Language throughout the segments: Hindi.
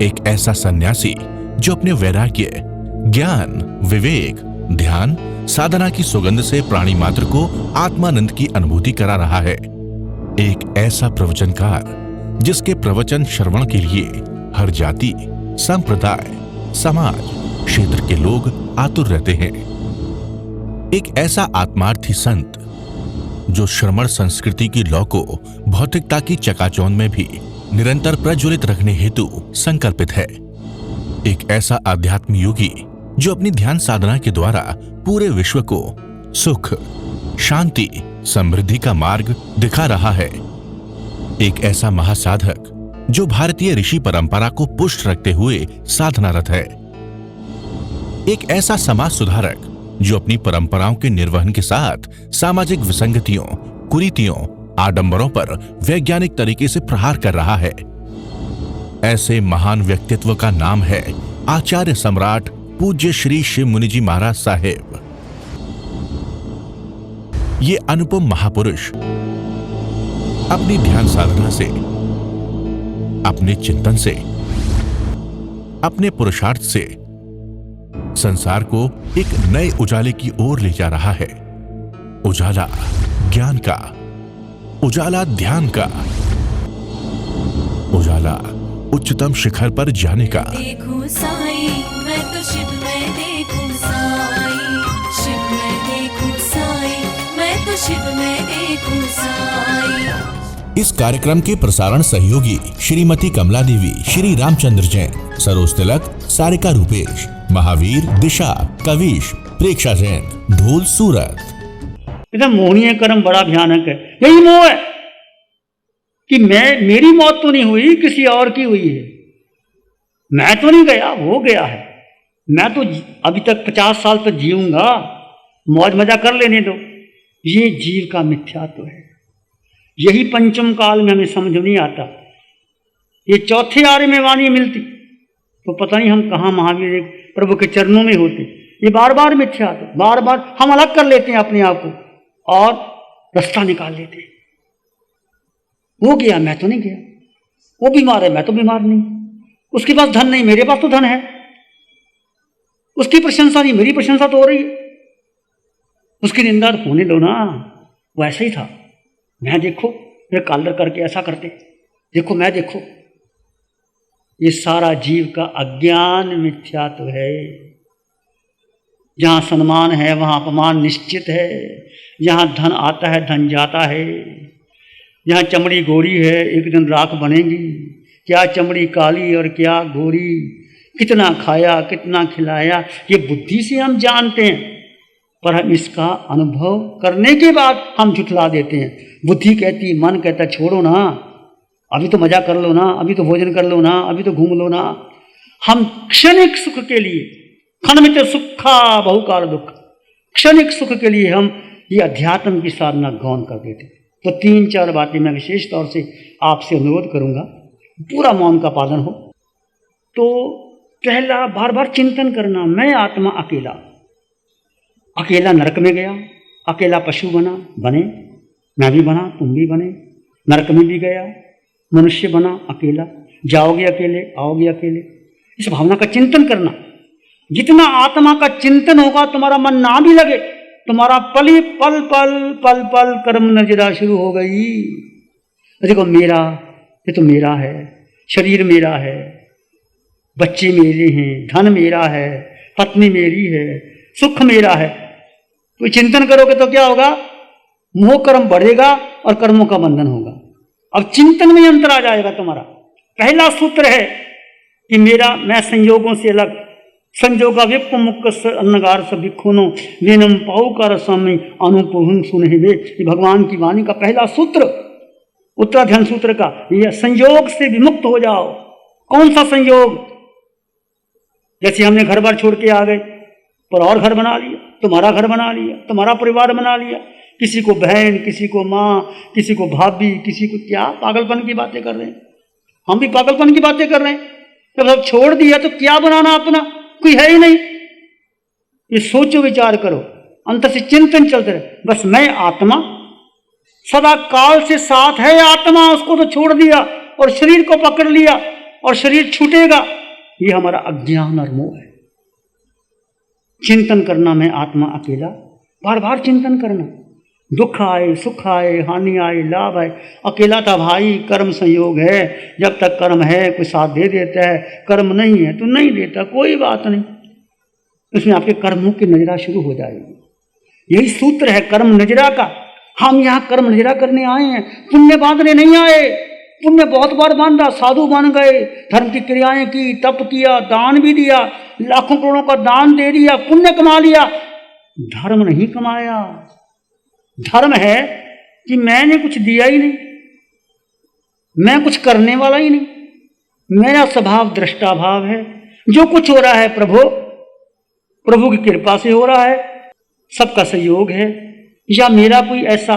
एक ऐसा सन्यासी जो अपने वैराग्य, ज्ञान, विवेक, ध्यान, साधना की सुगंध से प्राणी मात्र को आत्मानंद की अनुभूति करा रहा है। एक ऐसा प्रवचनकार जिसके प्रवचन श्रवण के लिए हर जाति, संप्रदाय, समाज, क्षेत्र के लोग आतुर रहते हैं। एक ऐसा आत्मार्थी संत जो श्रमण संस्कृति की लौ को भौतिकता की चकाचौंध में भी निरंतर प्रज्वलित रखने हेतु संकल्पित है। एक ऐसा आध्यात्म योगी जो अपनी ध्यान साधना के द्वारा पूरे विश्व को सुख, शांति, समृद्धि का मार्ग दिखा रहा है। एक ऐसा महासाधक जो भारतीय ऋषि परंपरा को पुष्ट रखते हुए साधनारत है। एक ऐसा समाज सुधारक जो अपनी परंपराओं के निर्वहन के साथ सामाजिक विसंगतियों, कुरीतियों, आडंबरों पर वैज्ञानिक तरीके से प्रहार कर रहा है। ऐसे महान व्यक्तित्व का नाम है आचार्य सम्राट पूज्य श्री शिव मुनि जी महाराज साहेब। ये अनुपम महापुरुष अपनी ध्यान साधना से, अपने चिंतन से, अपने पुरुषार्थ से संसार को एक नए उजाले की ओर ले जा रहा है। उजाला ज्ञान का, उजाला ध्यान का, उजाला उच्चतम शिखर पर जाने का। देखूं साई, मैं तो शिव में देखूं साई, शिव में देखूं साई, मैं तो शिव में देखूं साई। इस कार्यक्रम के प्रसारण सहयोगी श्रीमती कमला देवी, श्री रामचंद्र जैन, सरोज तिलक, सारिका रूपेश, महावीर, दिशा, कविश, प्रेक्षा जैन, ढोल, सूरत। इधर मोहनीय कर्म बड़ा भयानक है। यही मोह है कि मेरी मौत तो नहीं हुई, किसी और की हुई है। मैं तो नहीं गया, वो गया है। मैं तो अभी तक 50 साल तक जीऊंगा, मौज मजा कर लेने दो। ये जीव का मिथ्यात्व है। यही पंचम काल में हमें समझ नहीं आता। ये चौथे आर्य में वाणी मिलती तो पता नहीं हम कहाँ महावीर प्रभु के चरणों में होते। ये बार बार मिथ्यात्व, बार बार हम अलग कर लेते हैं अपने आप को और रास्ता निकाल लेते हैं। वो गया, मैं तो नहीं गया। वो बीमार है, मैं तो बीमार नहीं। उसके पास धन नहीं, मेरे पास तो धन है। उसकी प्रशंसा नहीं, मेरी प्रशंसा तो हो रही है। उसकी निंदा होने दो ना। वो ऐसा ही था। मैं देखो मेरे कॉलर करके ऐसा करते, देखो मैं देखो। ये सारा जीव का अज्ञान मिथ्यात्व है। जहाँ सम्मान है वहाँ अपमान निश्चित है। जहाँ धन आता है धन जाता है। जहाँ चमड़ी गोरी है एक दिन राख बनेगी। क्या चमड़ी काली और क्या गोरी, कितना खाया कितना खिलाया, ये बुद्धि से हम जानते हैं, पर हम इसका अनुभव करने के बाद हम झुठला देते हैं। बुद्धि कहती, मन कहता छोड़ो ना, अभी तो मजा कर लो ना, अभी तो भोजन कर लो ना, अभी तो घूम लो ना। हम क्षणिक सुख के लिए, खंडमित सुखा बहुकाल दुख, क्षणिक सुख के लिए हम ये अध्यात्म की साधना गौण कर देते। तो 3-4 बातें मैं विशेष तौर से आपसे अनुरोध करूंगा, पूरा मौन का पालन हो। तो पहला, बार बार चिंतन करना, मैं आत्मा अकेला। अकेला नरक में गया, अकेला पशु बने, मैं भी बना, तुम भी बने, नरक में भी गया, मनुष्य बना अकेला, जाओगे अकेले, आओगे अकेले। इस भावना का चिंतन करना। जितना आत्मा का चिंतन होगा, तुम्हारा मन ना भी लगे, तुम्हारा पल पल कर्म नजरा शुरू हो गई। देखो मेरा, ये तो मेरा है, शरीर मेरा है, बच्चे मेरे हैं, धन मेरा है, पत्नी मेरी है, सुख मेरा है। तो चिंतन करोगे तो क्या होगा? मोह कर्म बढ़ेगा और कर्मों का बंधन होगा। अब चिंतन में अंतर आ जाएगा तुम्हारा। पहला सूत्र है कि मैं संयोगों से अलग, संजोगा विप मुक्क अन्नगार से भिक्षुनो वेनम पाउकार स्वामी अनुपुहुन सुने वे। भगवान की वाणी का पहला सूत्र, उत्तराध्यान सूत्र का, यह संयोग से विमुक्त हो जाओ। कौन सा संयोग? जैसे हमने घर बार छोड़ के आ गए, पर और घर बना लिया, तुम्हारा घर बना लिया, तुम्हारा परिवार बना लिया, किसी को बहन, किसी को माँ, किसी को भाभी, किसी को क्या पागलपन की बातें कर रहे हैं। हम भी पागलपन की बातें कर रहे हैं। जब सब छोड़ दिया तो क्या बनाना अपना, कोई है ही नहीं। ये सोचो, विचार करो, अंतर से चिंतन चलते रहे। बस मैं आत्मा सदा काल से साथ है। आत्मा उसको तो छोड़ दिया और शरीर को पकड़ लिया और शरीर छूटेगा, ये हमारा अज्ञान और मोह है। चिंतन करना मैं आत्मा अकेला, बार बार चिंतन करना, दुख आए सुख आए हानि आए लाभ आए, अकेला था भाई, कर्म संयोग है, जब तक कर्म है कोई साथ दे देता है, कर्म नहीं है तो नहीं देता, कोई बात नहीं। इसमें आपके कर्मों की नजरा शुरू हो जाएगी। यही सूत्र है कर्म नजरा का। हम यहाँ कर्म नजरा करने आए हैं, पुण्य बांधने नहीं आए। पुण्य बहुत बार बांधा, साधु बन गए, धर्म की क्रियाएं की, तप किया, दान भी दिया, लाखों करोड़ों का दान दे दिया, पुण्य कमा लिया, धर्म नहीं कमाया। धर्म है कि मैंने कुछ दिया ही नहीं, मैं कुछ करने वाला ही नहीं, मेरा स्वभाव दृष्टा भाव है। जो कुछ हो रहा है प्रभु की कृपा से हो रहा है, सबका सहयोग है, या मेरा कोई ऐसा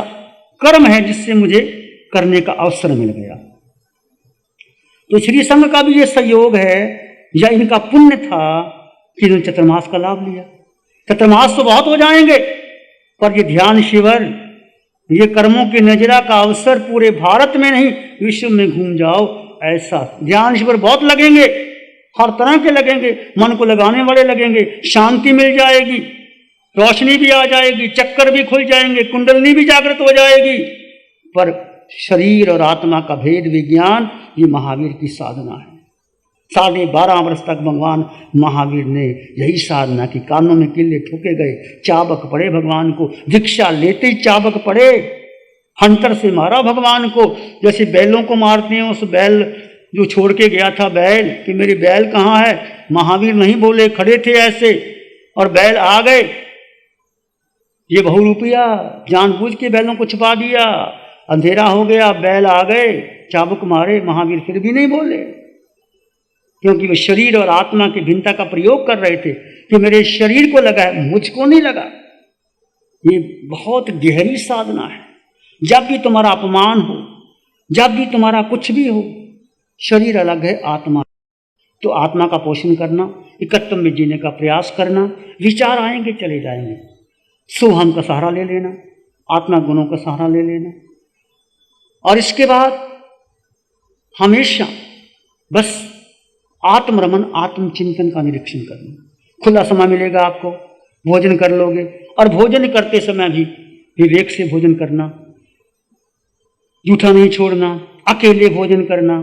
कर्म है जिससे मुझे करने का अवसर मिल गया। तो श्री संघ का भी ये सहयोग है, या इनका पुण्य था कि इन्होंने चतुर्मास का लाभ लिया। चतुर्मास तो बहुत हो जाएंगे, पर ये ध्यान शिविर, ये कर्मों की नजरा का अवसर पूरे भारत में नहीं विश्व में घूम जाओ, ऐसा ध्यान शिविर बहुत लगेंगे, हर तरह के लगेंगे, मन को लगाने वाले लगेंगे, शांति मिल जाएगी, रोशनी भी आ जाएगी, चक्कर भी खुल जाएंगे, कुंडलनी भी जागृत हो जाएगी। पर शरीर और आत्मा का भेद विज्ञान ये महावीर की साधना है। 12.5 वर्ष तक भगवान महावीर ने यही साधना की, कानों में किले ठोके गए, चाबक पड़े भगवान को, दीक्षा लेते ही चाबक पड़े, हंटर से मारा भगवान को, जैसे बैलों को मारते हैं। उस बैल जो छोड़ के गया था बैल, कि मेरी बैल कहाँ है, महावीर नहीं बोले, खड़े थे ऐसे, और बैल आ गए। ये बहुरूपिया जानबूझ के बैलों को छुपा दिया, अंधेरा हो गया, बैल आ गए, चाबुक मारे, महावीर फिर भी नहीं बोले, क्योंकि वे शरीर और आत्मा की भिन्नता का प्रयोग कर रहे थे कि मेरे शरीर को लगा है, मुझको नहीं लगा। ये बहुत गहरी साधना है। जब भी तुम्हारा अपमान हो, जब भी तुम्हारा कुछ भी हो, शरीर अलग है, आत्मा, तो आत्मा का पोषण करना, एकत्व में जीने का प्रयास करना, विचार आएंगे चले जाएंगे, सोहम का सहारा ले लेना, आत्मा गुणों का सहारा ले लेना, और इसके बाद हमेशा बस आत्मरमन, आत्मचिंतन का निरीक्षण करना। खुला समय मिलेगा आपको, भोजन कर लोगे, और भोजन करते समय भी विवेक से भोजन करना, जूठा नहीं छोड़ना, अकेले भोजन करना,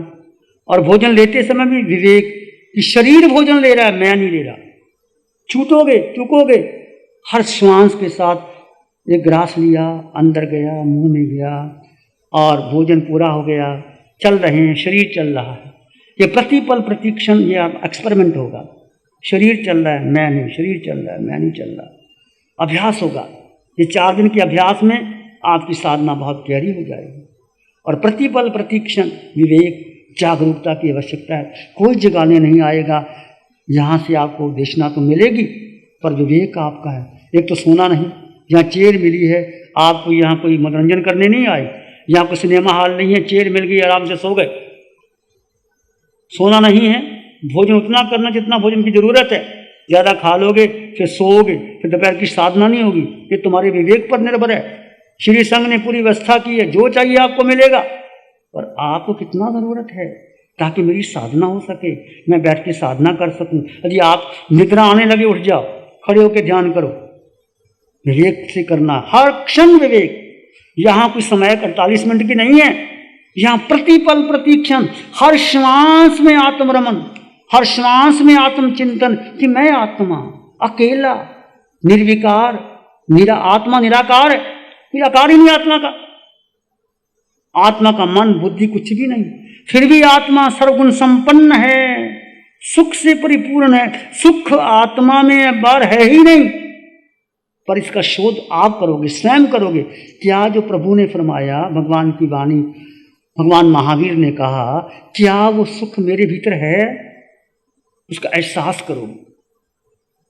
और भोजन लेते समय भी विवेक कि शरीर भोजन ले रहा है, मैं नहीं ले रहा। छूटोगे, चूकोगे, हर श्वास के साथ एक ग्रास लिया, अंदर गया, मुंह में गया, और भोजन पूरा हो गया, चल रहे हैं, शरीर चल रहा है। ये प्रतिपल प्रतिक्षण ये एक्सपेरिमेंट होगा। शरीर चल रहा है, मैं नहीं, शरीर चल रहा है, मैं नहीं चल रहा। अभ्यास होगा। ये 4 दिन के अभ्यास में आपकी साधना बहुत गहरी हो जाएगी। और प्रतिपल प्रतिक्षण विवेक, जागरूकता की आवश्यकता है। कोई जगाने नहीं आएगा, यहाँ से आपको देशना तो मिलेगी, पर विवेक आपका है। एक तो सोना नहीं, यहाँ चेयर मिली है, आपको यहाँ कोई मनोरंजन करने नहीं आए, यहाँ कोई सिनेमा हॉल नहीं है, चेयर मिल गई, आराम से सो गए। सोना नहीं है, भोजन उतना करना जितना भोजन की जरूरत है। ज़्यादा खा लोगे फिर सोओगे, फिर दोपहर की साधना नहीं होगी। ये तुम्हारे विवेक पर निर्भर है। श्री संघ ने पूरी व्यवस्था की है, जो चाहिए आपको मिलेगा, पर आपको कितना ज़रूरत है ताकि मेरी साधना हो सके, मैं बैठ के साधना कर सकूं। यदि आप निद्रा आने लगे, उठ जाओ, खड़े होकर ध्यान करो। विवेक से करना, हर क्षण विवेक। यहाँ कोई समय 48 मिनट की नहीं है, यहाँ प्रतिपल प्रतिक्षण, हर श्वास में आत्मरमन, हर श्वास में आत्मचिंतन कि मैं आत्मा अकेला, निर्विकार, मेरा आत्मा निराकार है, निराकार ही नहीं आत्मा का। आत्मा का मन बुद्धि कुछ भी नहीं, फिर भी आत्मा सर्वगुण संपन्न है, सुख से परिपूर्ण है। सुख आत्मा में बार है ही नहीं, पर इसका शोध आप करोगे, स्वयं करोगे। क्या जो प्रभु ने फरमाया, भगवान की वाणी, भगवान महावीर ने कहा, क्या वो सुख मेरे भीतर है, उसका एहसास करोगे,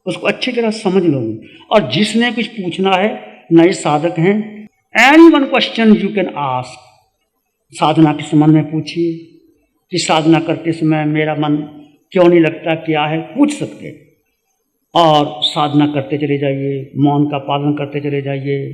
उसको अच्छी तरह समझ लोगे। और जिसने कुछ पूछना है, नए साधक हैं, any one question you can ask. साधना के संबंध में पूछिए कि साधना करते समय मेरा मन क्यों नहीं लगता, क्या है, पूछ सकते। और साधना करते चले जाइए, मौन का पालन करते चले जाइए,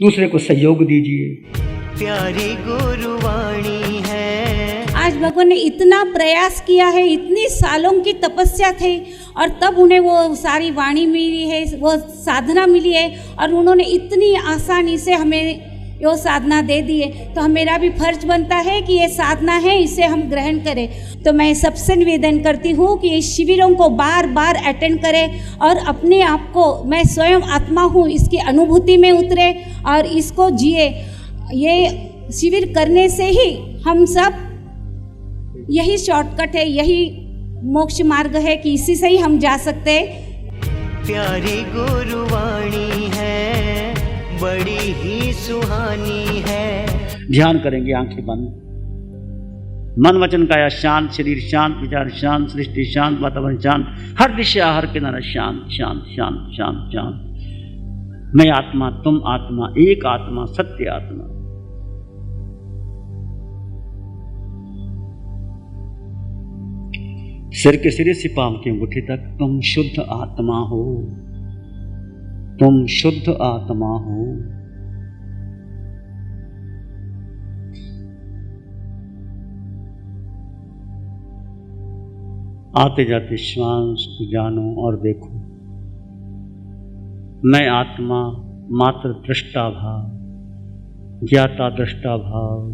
दूसरे को सहयोग दीजिए। प्यारी गुरुवाणी है राज भगवान ने इतना प्रयास किया है, इतनी सालों की तपस्या थी और तब उन्हें वो सारी वाणी मिली है, वो साधना मिली है और उन्होंने इतनी आसानी से हमें वो साधना दे दी है। तो मेरा भी फर्ज बनता है कि ये साधना है, इसे हम ग्रहण करें। तो मैं सबसे निवेदन करती हूँ कि इस शिविरों को बार बार अटेंड करें और अपने आप को, मैं स्वयं आत्मा हूँ, इसकी अनुभूति में उतरे और इसको जिए। ये शिविर करने से ही हम सब, यही शॉर्टकट है, यही मोक्ष मार्ग है कि इसी से ही हम जा सकते हैं। प्यारी गुरुवाणी है, बड़ी ही सुहानी है। ध्यान करेंगे आंखें बंद, मन वचन काया शांत, शरीर शांत, विचार शांत, सृष्टि शांत, वातावरण शांत, हर दिशा हर किनारा शांत शांत शांत शांत शांत। मैं आत्मा, तुम आत्मा, एक आत्मा, सत्य आत्मा। सिर के सिरे से पांव की अंगूठी तक तुम शुद्ध आत्मा हो, तुम शुद्ध आत्मा हो। आते जाते श्वास को जानो और देखो, मैं आत्मा मात्र दृष्टा भाव, ज्ञाता दृष्टा भाव।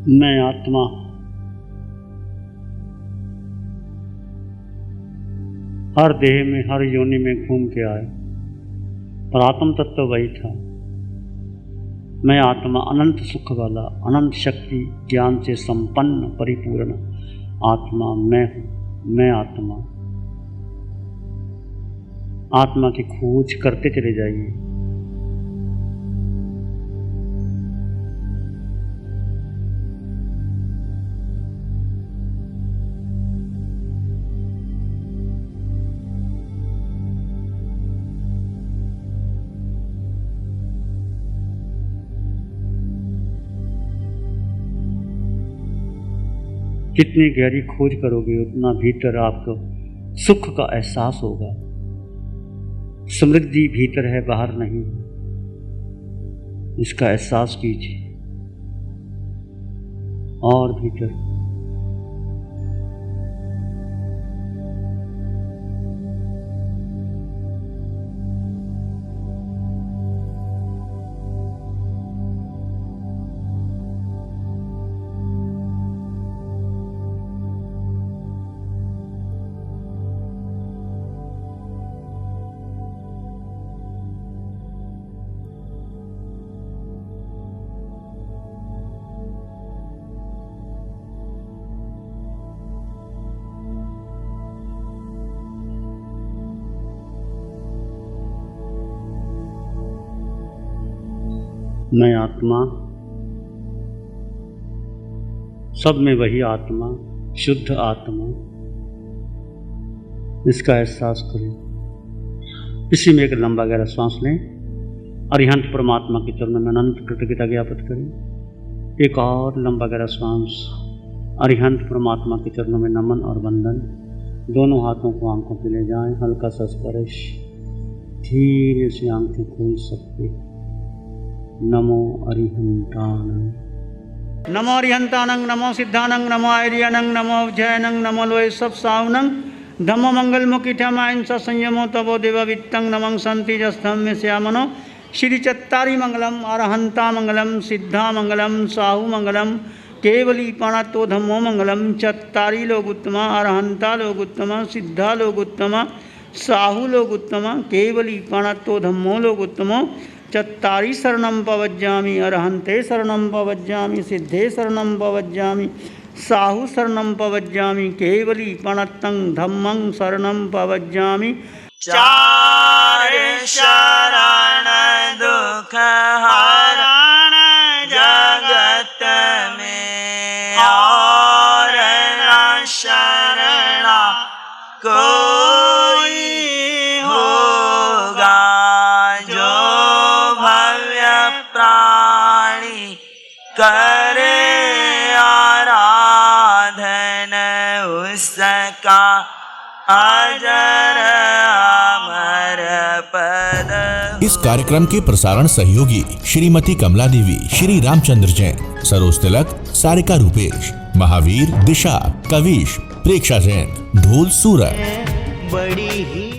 मैं आत्मा हर देह में, हर योनि में घूम के आया, पर आत्म तत्व वही था। मैं आत्मा अनंत सुख वाला, अनंत शक्ति ज्ञान से संपन्न परिपूर्ण आत्मा मैं हूँ। मैं आत्मा। आत्मा की खोज करते चले जाइए। जितनी गहरी खोज करोगे उतना भीतर आपको सुख का एहसास होगा। समृद्धि भीतर है, बाहर नहीं। इसका एहसास कीजिए और भीतर। मैं आत्मा, सब में वही आत्मा, शुद्ध आत्मा, इसका एहसास करें। इसी में एक लंबा गहरा सांस लें। अरिहंत परमात्मा के चरणों में अनंत कृतज्ञता ज्ञापित करें। एक और लंबा गहरा सांस। अरिहंत परमात्मा के चरणों में नमन और वंदन। दोनों हाथों को आंखों पे ले जाएं, हल्का सा स्पर्श, धीरे से आंखें खोल सकते। नमो अरिहंतानंग, नमो अरिहंतानंग, नमो सिद्धानंग, नमो आर्यानंग, नमो जयनंग, नमो लोय सब सावनंग, धम्मो मंगल मुखिठमायन स संयमो तवो देव वित्तंग नमं संति जस्थम में श्यामनो श्री चत्तारी मंगलम, अरहंता मंगलम, सिद्धा मंगलम, साहु मंगलम, केवली पाणतो धम्मो मंगलम। चत्तारी लोग उत्तमा, अरहंता लोग उत्तमा, सिद्धा लोग उत्तमा, साहु लोग उत्तमा, केवली पाणतो धम्मो लोग उत्तमो। चत्तारी शरणं पवज्जामि, अरहंते शरणं पवज्जामि, सिद्धे शरणं पवज्जामि, साहु शरणं पवज्जामि, केवली पणत्तं धम्मं शरणं पवज्जामि। चार शरण दुख हरण जगत में, और न शरणा कोई होगा। जो भव्य प्राणी करे आराधन, उसका अजर अमर पद। इस कार्यक्रम के प्रसारण सहयोगी श्रीमती कमला देवी, श्री रामचंद्र जैन, सरोज तिलक, सारिका रूपेश, महावीर, दिशा, कविश, प्रेक्षा जैन, ढोल सूरत। बड़ी ही